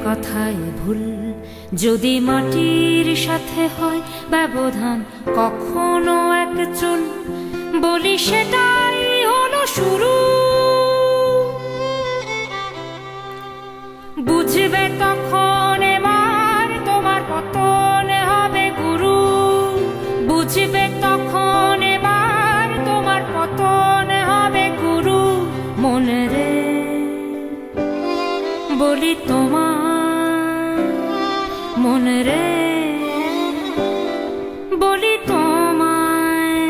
কথায় ভুল যদি মাটির সাথে হয় ব্যবধান কখনো এক চুল, বলি সেটাই হলো শুরু। বুঝবে তখন এবার তোমার পতন হবে গুরু, বুঝবে তখন এবার তোমার পতন হবে গুরু। মনে রে বলি তোমার, মনে রে বলি তোমায়,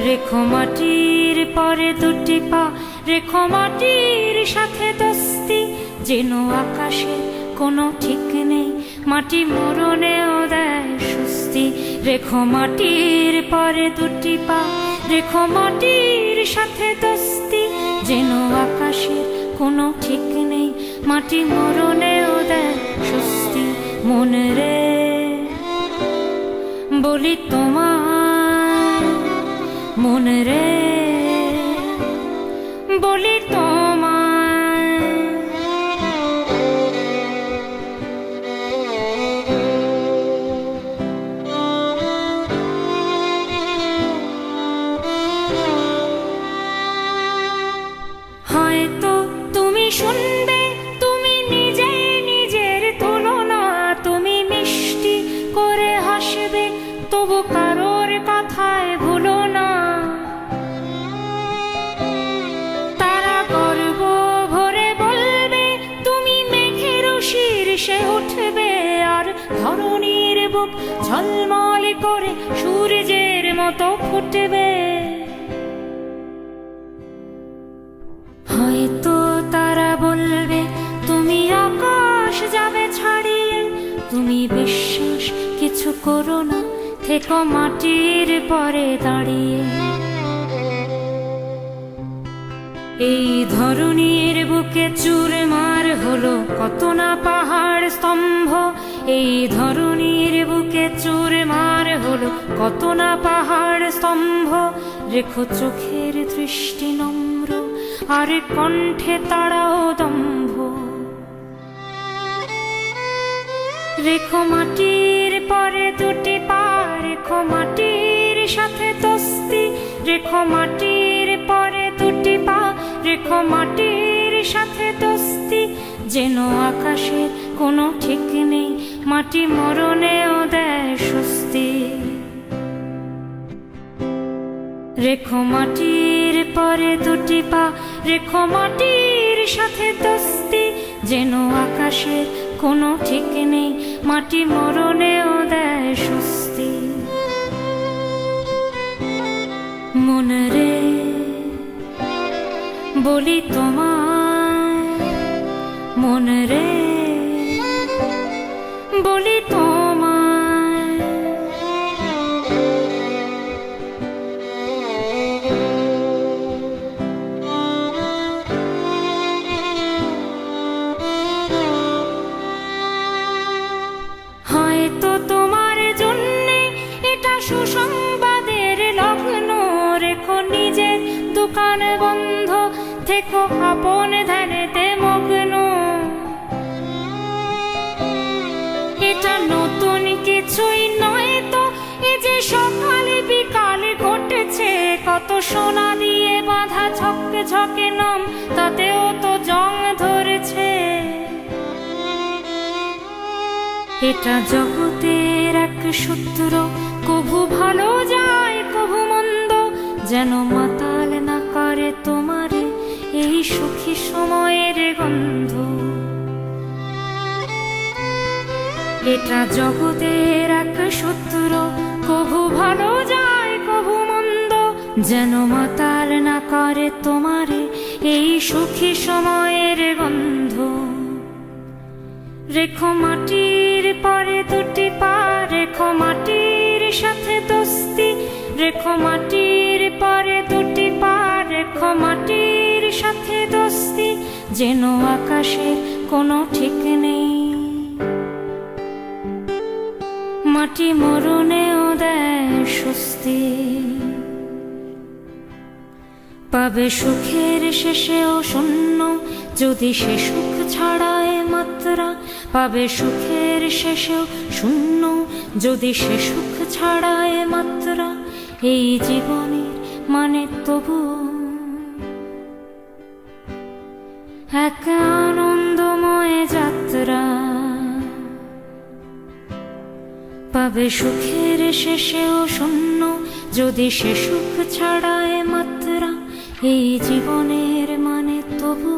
রেখো মাটির পরে দুটি পা, রেখো মাটির সাথে দোস্তি, যেন আকাশে কোনো ঠিক নেই মাটি মরণেও দেয় স্বস্তি। রেখো মাটির পরে দুটি পা, রেখো মাটির সাথে দোস্তি, যেন আকাশে কোনো ঠিক নেই মাটি মরণেও দেয় স্বস্তি। মনে রে বলি তোমার, মনে রে বলি তোমায়। হয়তো তুমি শুনবে তুমি নিজে নিজের তুলনা, তুমি মিষ্টি করে হাসবে তবু কারোর কথায় ভুলো না। তারা গর্ব ভরে বলবে তুমি মেঘের শীর্ষে উঠবে, আর ধরণীর বুক ঝলমল করে সূর্যের মতো ফুটবে। হয়তো তারা বলবে তুমি আকাশ যাবে ছাড়িয়ে, তুমি বিশ্বাস কিছু করো না, থেকো মাটির পরে দাঁড়িয়ে। এই ধরণীর বুকে চুরমার হলো কত না পাহাড় স্তম্ভ, এই ধরণীর বুকে চুরমার হলো কত না পাহাড় স্তম্ভ। রেখো চোখের দৃষ্টি নম্র আর কণ্ঠে তাড়াও দম্ভ, রেখো মাটির পরে দুটি পা, রেখো মাটির সাথে দোস্তি, রেখো মাটির পরে দুটি পা, রেখো মাটির সাথে দোস্তি, যেন আকাশের কোনো ঠিক নেই মাটি মরণেও দেয় স্বস্তি। রেখো মাটির পরে দুটি পা, রেখো মাটির সাথে দোস্তি, যেন আকাশের কোনো ঠিক নেই মাটি মরণেও দেয় স্বস্তি। মনে রে বলি তোমায়, মনে রে বলি তোমায়। হয়তো তোমার জন্যে এটা সুসংবাদের লগ্ন, রেখো নিজের দোকান বন্ধ, থেকো আপন ধ্যানেতে মগ্ন। এটা নতুন কিছুই নয় তো, এ যে সকালে বিকালে ঘটেছে, কত সোনা দিয়ে বাঁধা ঝকে ঝকে নাম, তাতেও তো জং ধরেছে। এটা জগতের এক সূত্র, কভু ভালো যায় কভু মন্দ, যেন মাতাল না করে তোমারে এই সুখী সময়ের গন্ধ। এটা জগতের এক সূত্র, কভু ভালো যায় কভু মন্দ, যেন মাতাল না করে তোমারে এই সুখী সময়ের গন্ধ। রেখো মাটির পরে দুটি পা, রেখো মাটির সাথে দোস্তি, রেখো মাটির পরে দুটি পা, রেখো মাটির সাথে দোস্তি, যেন আকাশের কোনো ঠিক নেই মাটি মরণেও দেয় স্বস্তি। পাবে সুখের শেষেও শূন্য যদি সে সুখ ছাড়ায় মাত্রা, পাবে সুখের শেষেও শূন্য যদি সে সুখ ছাড়ায় মাত্রা। এই জীবনের মানে তবু এক আনন্দময় যাত্রা, পাবে সুখের শেষেও শূন্য যদি সে সুখ ছাড়ায় মাত্রা। এই জীবনের মানে তবু